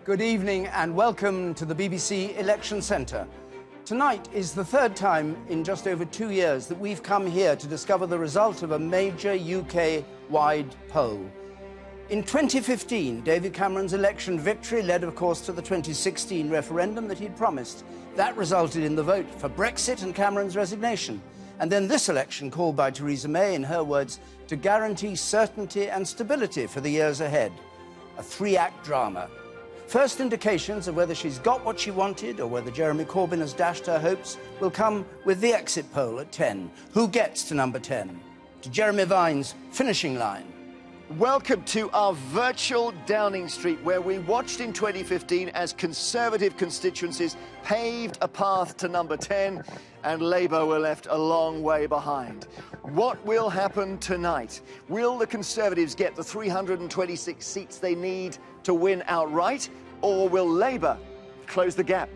Good evening and welcome to the BBC Election Centre. Tonight is the third time in just over 2 years that we've come here to discover the result of a major UK-wide poll. In 2015, David Cameron's election victory led, of course, to the 2016 referendum that he'd promised. That resulted in the vote for Brexit and Cameron's resignation. And then this election called by Theresa May, in her words, to guarantee certainty and stability for the years ahead. A three-act drama. First indications of whether she's got what she wanted or whether Jeremy Corbyn has dashed her hopes will come with the exit poll at 10. Who gets to number 10? To Jeremy Vine's finishing line. Welcome to our virtual Downing Street, where we watched in 2015 as Conservative constituencies paved a path to number 10 and Labour were left a long way behind. What will happen tonight? Will the Conservatives get the 326 seats they need to win outright, or will Labour close the gap?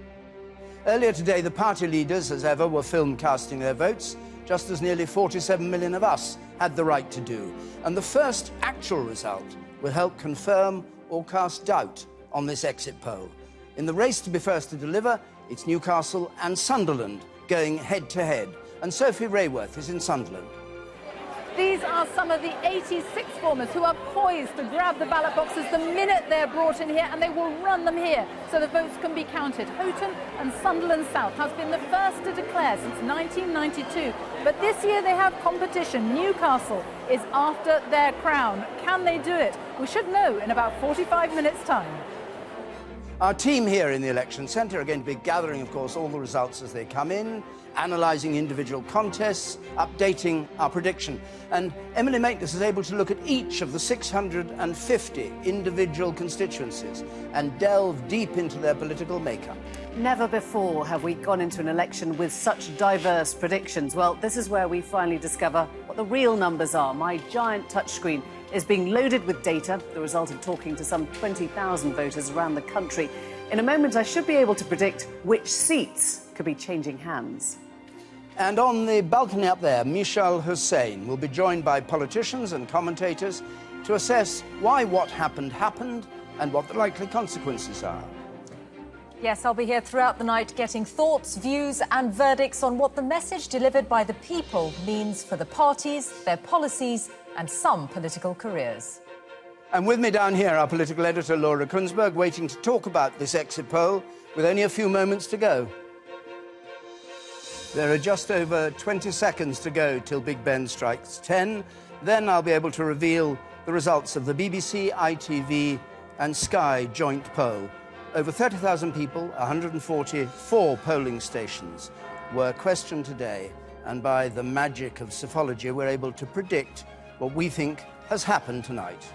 Earlier today, the party leaders, as ever, were filmed casting their votes, just as nearly 47 million of us had the right to do. And the first actual result will help confirm or cast doubt on this exit poll. In the race to be first to deliver, it's Newcastle and Sunderland going head-to-head. And Sophie Rayworth is in Sunderland. These are some of the 86 formers who are poised to grab the ballot boxes the minute they're brought in here, and they will run them here so the votes can be counted. Houghton and Sunderland South has been the first to declare since 1992. But this year they have competition. Newcastle is after their crown. Can they do it? We should know in about 45 minutes' time. Our team here in the Election Centre are going to be gathering, of course, all the results as they come in, analysing individual contests, updating our prediction. And Emily Maitlis is able to look at each of the 650 individual constituencies and delve deep into their political makeup. Never before have we gone into an election with such diverse predictions. Well, this is where we finally discover what the real numbers are. My giant touchscreen is being loaded with data, the result of talking to some 20,000 voters around the country. In a moment, I should be able to predict which seats could be changing hands. And on the balcony up there, Mishal Hussain will be joined by politicians and commentators to assess why what happened happened and what the likely consequences are. Yes, I'll be here throughout the night getting thoughts, views and verdicts on what the message delivered by the people means for the parties, their policies and some political careers. And with me down here, our political editor, Laura Kunsberg, waiting to talk about this exit poll with only a few moments to go. There are just over 20 seconds to go till Big Ben strikes 10. Then I'll be able to reveal the results of the BBC, ITV and Sky joint poll. Over 30,000 people, 144 polling stations were questioned today, and by the magic of psephology, we're able to predict what we think has happened tonight.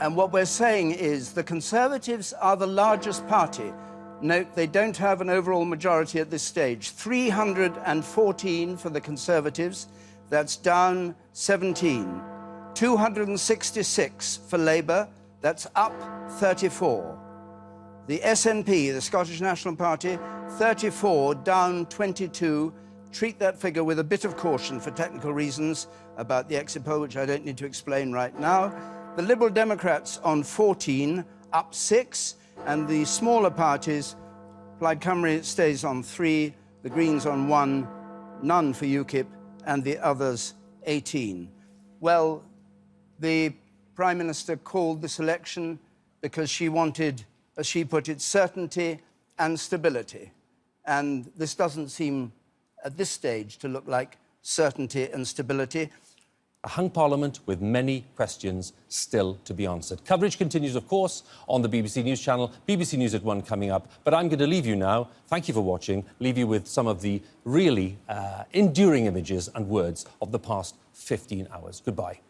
And what we're saying is the Conservatives are the largest party. Note, they don't have an overall majority at this stage. 314 for the Conservatives, that's down 17. 266 for Labour, that's up 34. The SNP, the Scottish National Party, 34, down 22. Treat that figure with a bit of caution for technical reasons about the exit poll, which I don't need to explain right now. The Liberal Democrats on 14, up 6. And the smaller parties, Plaid Cymru stays on 3, the Greens on 1, none for UKIP, and the others 18. Well, the Prime Minister called this election because she wanted, as she put it, certainty and stability. And this doesn't seem, at this stage, to look like certainty and stability. A hung parliament with many questions still to be answered. Coverage continues, of course, on the BBC News channel, BBC News at 1 coming up. But I'm going to leave you now. Thank you for watching. Leave you with some of the really enduring images and words of the past 15 hours. Goodbye.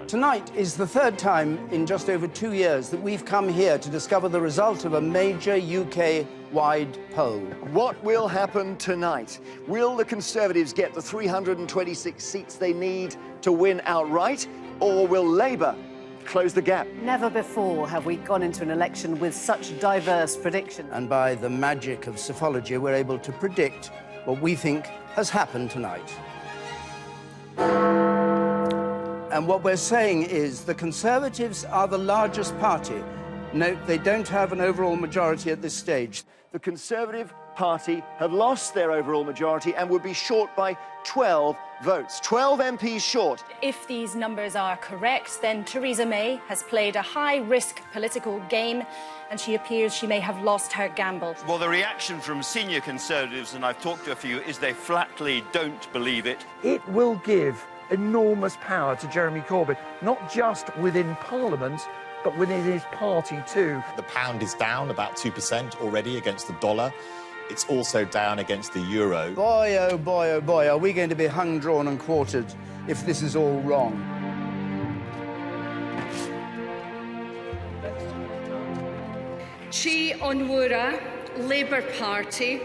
Tonight is the third time in just over 2 years that we've come here to discover the result of a major UK-wide poll. What will happen tonight? Will the Conservatives get the 326 seats they need to win outright, or will Labour close the gap? Never before have we gone into an election with such diverse predictions. And by the magic of psephology, we're able to predict what we think has happened tonight. And what we're saying is the Conservatives are the largest party. Note, they don't have an overall majority at this stage. The Conservative Party have lost their overall majority and would be short by 12 votes. 12 MPs short. If these numbers are correct, then Theresa May has played a high-risk political game and she appears she may have lost her gamble. Well, the reaction from senior Conservatives, and I've talked to a few, is they flatly don't believe it. It will give enormous power to Jeremy Corbyn, not just within Parliament, but within his party too. The pound is down about 2% already against the dollar. It's also down against the euro. Boy, oh boy, oh boy, are we going to be hung, drawn and quartered if this is all wrong. Chi Onwurah, Labour Party,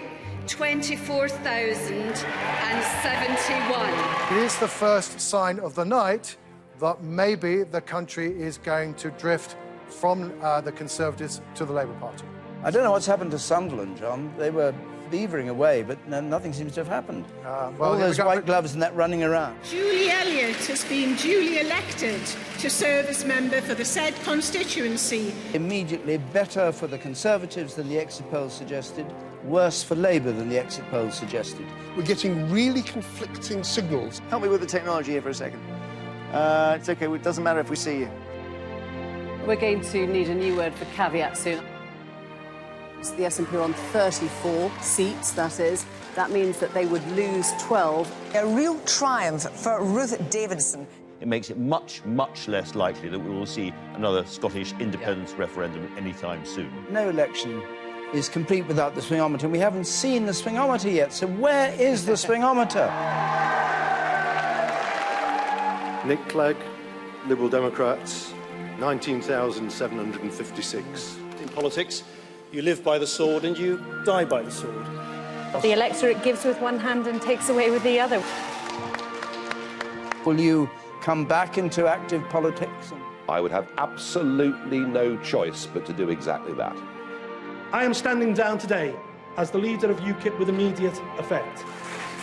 24,071. It is the first sign of the night that maybe the country is going to drift from the Conservatives to the Labour Party. I don't know what's happened to Sunderland, John. They were beavering away, but nothing seems to have happened. All those white gloves and that running around. Julie Elliott has been duly elected to serve as member for the said constituency. Immediately better for the Conservatives than the exit polls suggested, worse for Labour than the exit polls suggested. We're getting really conflicting signals. Help me with the technology here for a second. It's OK, it doesn't matter if we see you. We're going to need a new word for caveat soon. So the SNP are on 34 seats, that is. That means that they would lose 12. A real triumph for Ruth Davidson. It makes it much, much less likely that we will see another Scottish independence referendum anytime soon. No election is complete without the swingometer, and we haven't seen the swingometer yet. So where is the swingometer? Nick Clegg, Liberal Democrats, 19,756. In politics, you live by the sword and you die by the sword. The electorate gives with one hand and takes away with the other. Will you come back into active politics? I would have absolutely no choice but to do exactly that. I am standing down today as the leader of UKIP with immediate effect.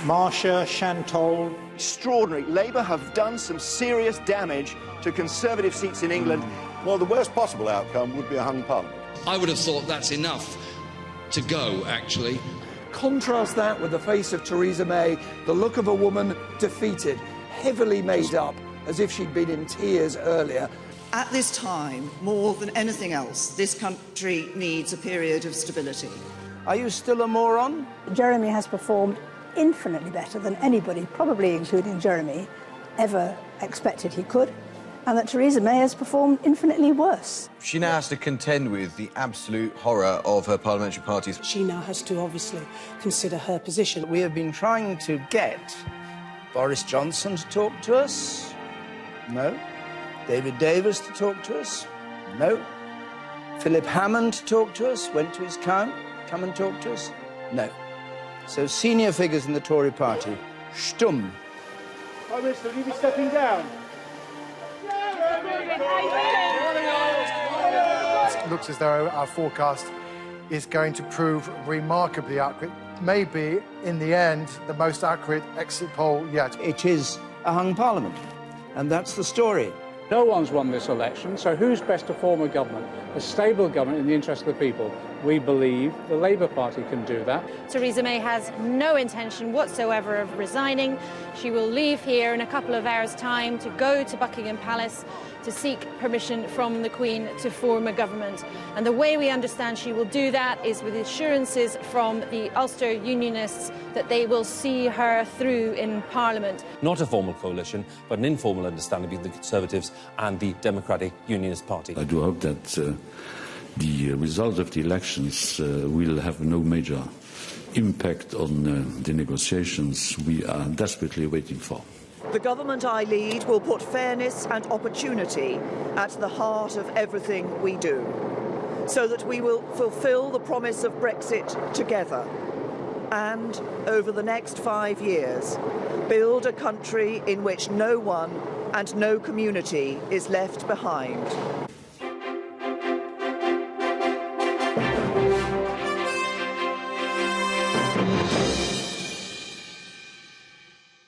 Marsha Chantol. Extraordinary. Labour have done some serious damage to Conservative seats in England. Well, the worst possible outcome would be a hung parliament. I would have thought that's enough to go, actually. Contrast that with the face of Theresa May, the look of a woman defeated, heavily made up, as if she'd been in tears earlier. At this time, more than anything else, this country needs a period of stability. Are you still a moron? Jeremy has performed infinitely better than anybody, probably including Jeremy, ever expected he could, and that Theresa May has performed infinitely worse. She now has to contend with the absolute horror of her parliamentary parties. She now has to obviously consider her position. We have been trying to get Boris Johnson to talk to us. No. David Davis to talk to us. No. Philip Hammond to talk to us. Went to his come and talk to us. No. So senior figures in the Tory party, stumm. Prime Minister, will you be stepping down? It looks as though our forecast is going to prove remarkably accurate. Maybe, in the end, the most accurate exit poll yet. It is a hung parliament, and that's the story. No one's won this election, so who's best to form a government? A stable government in the interest of the people. We believe the Labour Party can do that. Theresa May has no intention whatsoever of resigning. She will leave here in a couple of hours' time to go to Buckingham Palace to seek permission from the Queen to form a government. And the way we understand she will do that is with assurances from the Ulster Unionists that they will see her through in Parliament. Not a formal coalition, but an informal understanding between the Conservatives and the Democratic Unionist Party. I do hope that the result of the elections will have no major impact on the negotiations we are desperately waiting for. The government I lead will put fairness and opportunity at the heart of everything we do, so that we will fulfil the promise of Brexit together and, over the next 5 years, build a country in which no one and no community is left behind.